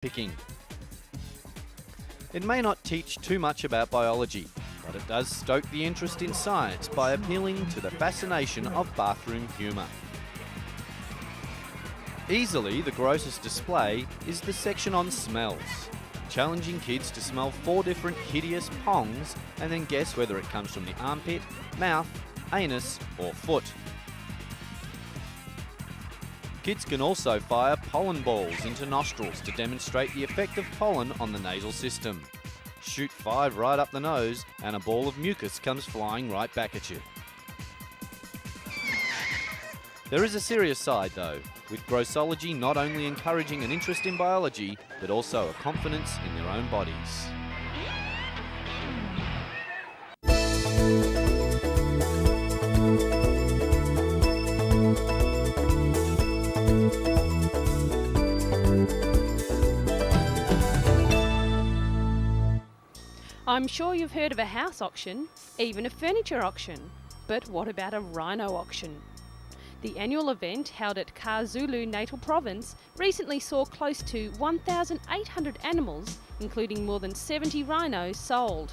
picking. It may not teach too much about biology, but it does stoke the interest in science by appealing to the fascination of bathroom humour. Easily the grossest display is the section on smells, challenging kids to smell 4 different hideous pongs and then guess whether it comes from the armpit, mouth, anus or foot. Kids can also fire pollen balls into nostrils to demonstrate the effect of pollen on the nasal system. Shoot 5 right up the nose and a ball of mucus comes flying right back at you. There is a serious side though, with grossology not only encouraging an interest in biology, but also a confidence in their own bodies. I'm sure you've heard of a house auction, even a furniture auction, but what about a rhino auction? The annual event, held at KwaZulu Natal Province, recently saw close to 1,800 animals, including more than 70 rhinos, sold.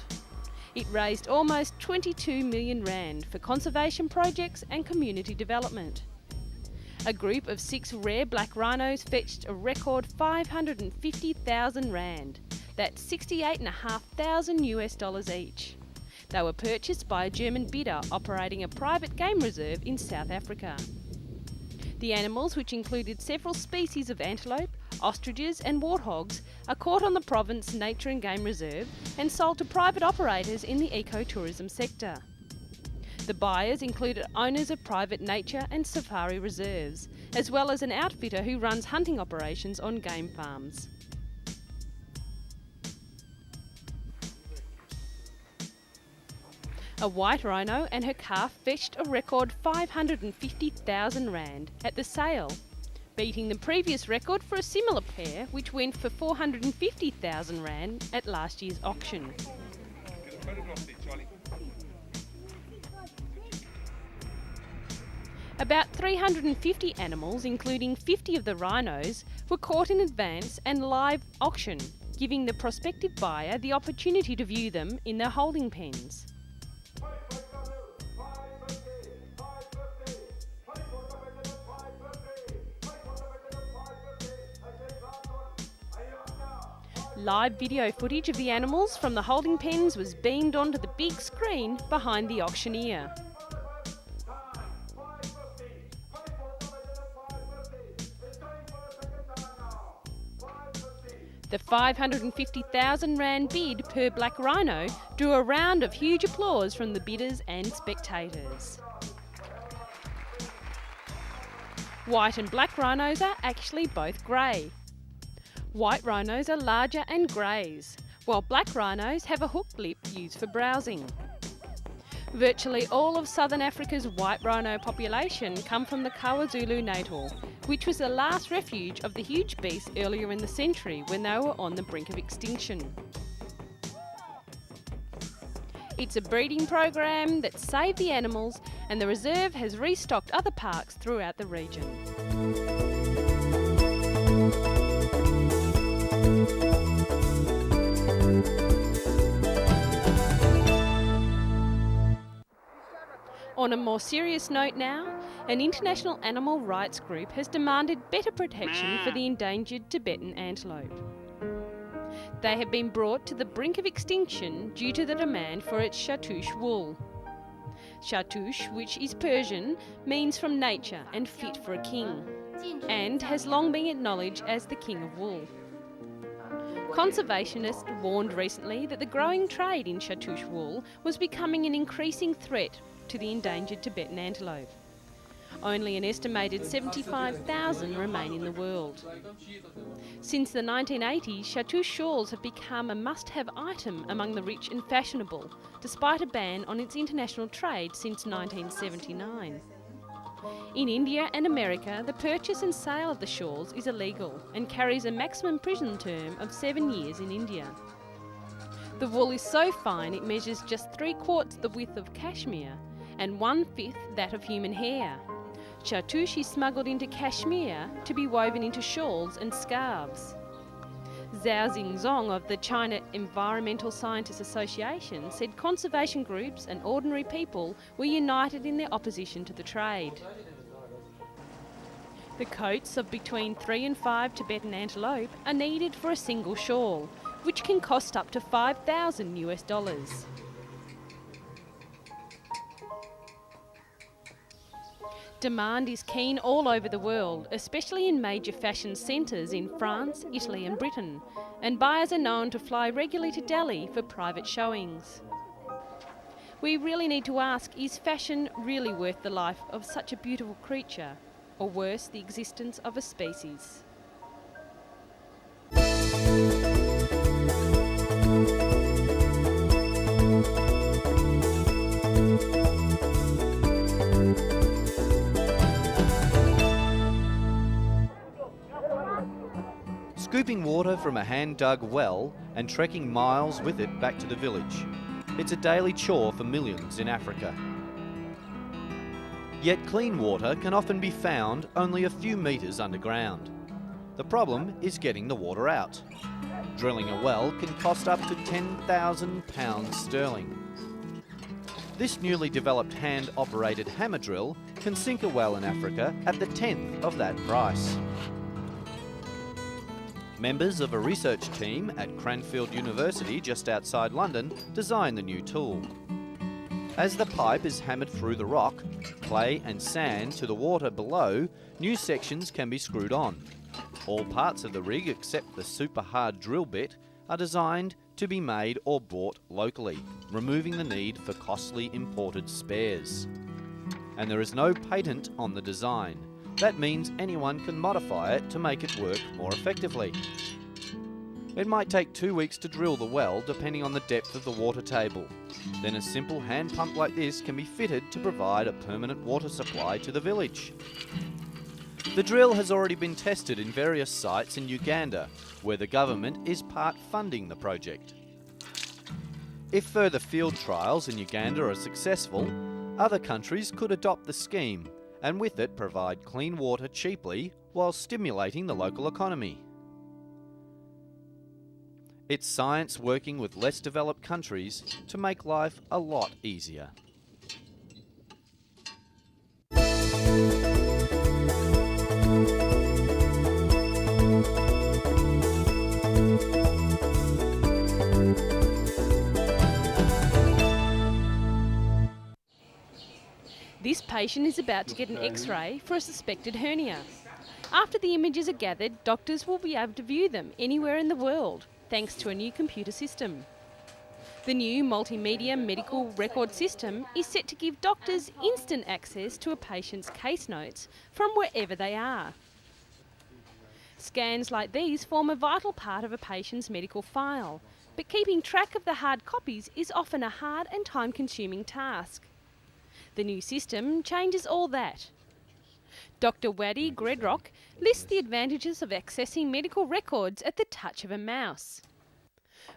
It raised almost 22 million rand for conservation projects and community development. A group of 6 rare black rhinos fetched a record 550,000 rand. That's $68,500 each. They were purchased by a German bidder operating a private game reserve in South Africa. The animals, which included several species of antelope, ostriches and warthogs, are caught on the Province Nature and Game Reserve and sold to private operators in the ecotourism sector. The buyers included owners of private nature and safari reserves, as well as an outfitter who runs hunting operations on game farms. A white rhino and her calf fetched a record 550,000 rand at the sale, beating the previous record for a similar pair which went for 450,000 rand at last year's auction. About 350 animals, including 50 of the rhinos, were caught in advance and live auction, giving the prospective buyer the opportunity to view them in their holding pens. Live video footage of the animals from the holding pens was beamed onto the big screen behind the auctioneer. The 550,000 rand bid per black rhino drew a round of huge applause from the bidders and spectators. White and black rhinos are actually both grey. White rhinos are larger and greys, while black rhinos have a hooked lip used for browsing. Virtually all of southern Africa's white rhino population come from the KwaZulu Natal, which was the last refuge of the huge beasts earlier in the century when they were on the brink of extinction. It's a breeding program that saved the animals, and the reserve has restocked other parks throughout the region. On a more serious note now, an international animal rights group has demanded better protection for the endangered Tibetan antelope. They have been brought to the brink of extinction due to the demand for its Shattush wool. Shattush, which is Persian, means from nature and fit for a king, and has long been acknowledged as the king of wool. Conservationists warned recently that the growing trade in Shattush wool was becoming an increasing threat to the endangered Tibetan antelope. Only an estimated 75,000 remain in the world. Since the 1980s, Shattush shawls have become a must-have item among the rich and fashionable, despite a ban on its international trade since 1979. In India and America, the purchase and sale of the shawls is illegal and carries a maximum prison term of 7 years in India. The wool is so fine it measures just 3/4 the width of cashmere and 1/5 that of human hair. Shattush is smuggled into Kashmir to be woven into shawls and scarves. Zhao Xingzong of the China Environmental Scientists Association said conservation groups and ordinary people were united in their opposition to the trade. The coats of between 3 and 5 Tibetan antelope are needed for a single shawl, which can cost up to $5,000. Demand is keen all over the world, especially in major fashion centres in France, Italy and Britain, and buyers are known to fly regularly to Delhi for private showings. We really need to ask, is fashion really worth the life of such a beautiful creature, or worse, the existence of a species? Scooping water from a hand-dug well and trekking miles with it back to the village. It's a daily chore for millions in Africa. Yet clean water can often be found only a few metres underground. The problem is getting the water out. Drilling a well can cost up to £10,000 sterling. This newly developed hand-operated hammer drill can sink a well in Africa at the 10th of that price. Members of a research team at Cranfield University just outside London designed the new tool. As the pipe is hammered through the rock, clay and sand to the water below, new sections can be screwed on. All parts of the rig except the super hard drill bit are designed to be made or bought locally, removing the need for costly imported spares. And there is no patent on the design. That means anyone can modify it to make it work more effectively. It might take 2 weeks to drill the well depending on the depth of the water table. Then a simple hand pump like this can be fitted to provide a permanent water supply to the village. The drill has already been tested in various sites in Uganda, where the government is part funding the project. If further field trials in Uganda are successful, other countries could adopt the scheme and with it provide clean water cheaply while stimulating the local economy. It's science working with less developed countries to make life a lot easier. This patient is about to get an X-ray for a suspected hernia. After the images are gathered, doctors will be able to view them anywhere in the world, thanks to a new computer system. The new multimedia medical record system is set to give doctors instant access to a patient's case notes from wherever they are. Scans like these form a vital part of a patient's medical file, but keeping track of the hard copies is often a hard and time-consuming task. The new system changes all that. Dr. Wadi Gredrock lists the advantages of accessing medical records at the touch of a mouse.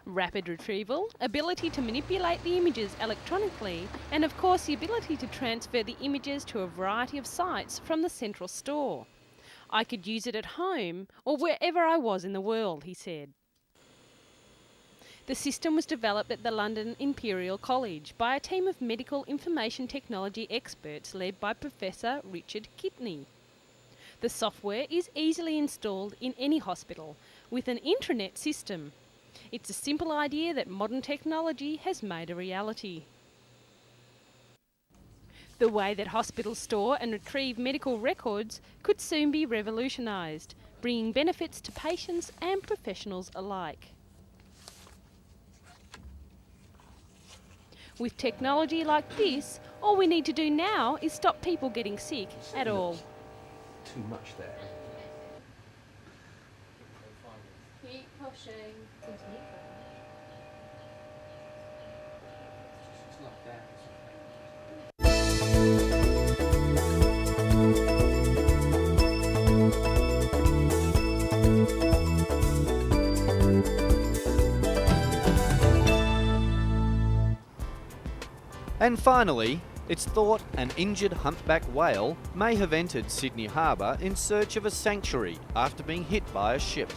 Rapid retrieval, ability to manipulate the images electronically, and of course the ability to transfer the images to a variety of sites from the central store. I could use it at home or wherever I was in the world, he said. The system was developed at the London Imperial College by a team of medical information technology experts led by Professor Richard Kidney. The software is easily installed in any hospital with an intranet system. It's a simple idea that modern technology has made a reality. The way that hospitals store and retrieve medical records could soon be revolutionised, bringing benefits to patients and professionals alike. With technology like this, all we need to do now is stop people getting sick at all. Too much there. Keep pushing. And finally, it's thought an injured humpback whale may have entered Sydney Harbour in search of a sanctuary after being hit by a ship.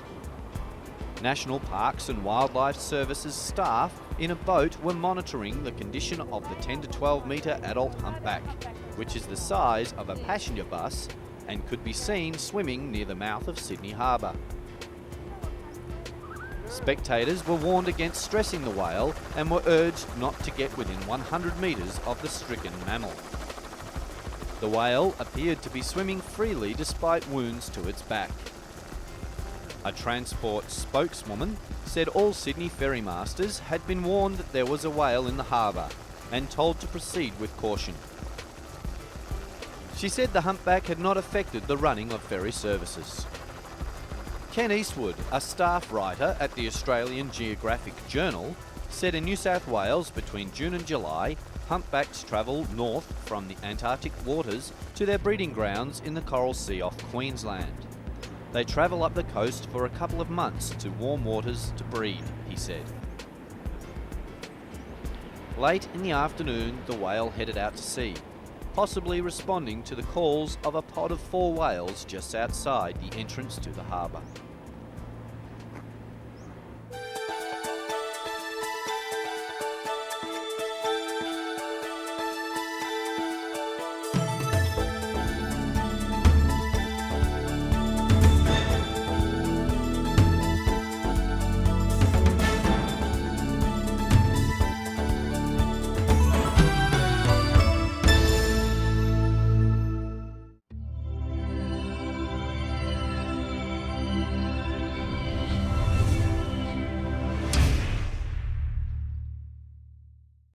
National Parks and Wildlife Services staff in a boat were monitoring the condition of the 10 to 12 metre adult humpback, which is the size of a passenger bus and could be seen swimming near the mouth of Sydney Harbour. Spectators were warned against stressing the whale and were urged not to get within 100 metres of the stricken mammal. The whale appeared to be swimming freely despite wounds to its back. A transport spokeswoman said all Sydney ferrymasters had been warned that there was a whale in the harbour and told to proceed with caution. She said the humpback had not affected the running of ferry services. Ken Eastwood, a staff writer at the Australian Geographic Journal, said in New South Wales between June and July, humpbacks travel north from the Antarctic waters to their breeding grounds in the Coral Sea off Queensland. They travel up the coast for a couple of months to warm waters to breed, he said. Late in the afternoon, the whale headed out to sea, possibly responding to the calls of a pod of 4 whales just outside the entrance to the harbour.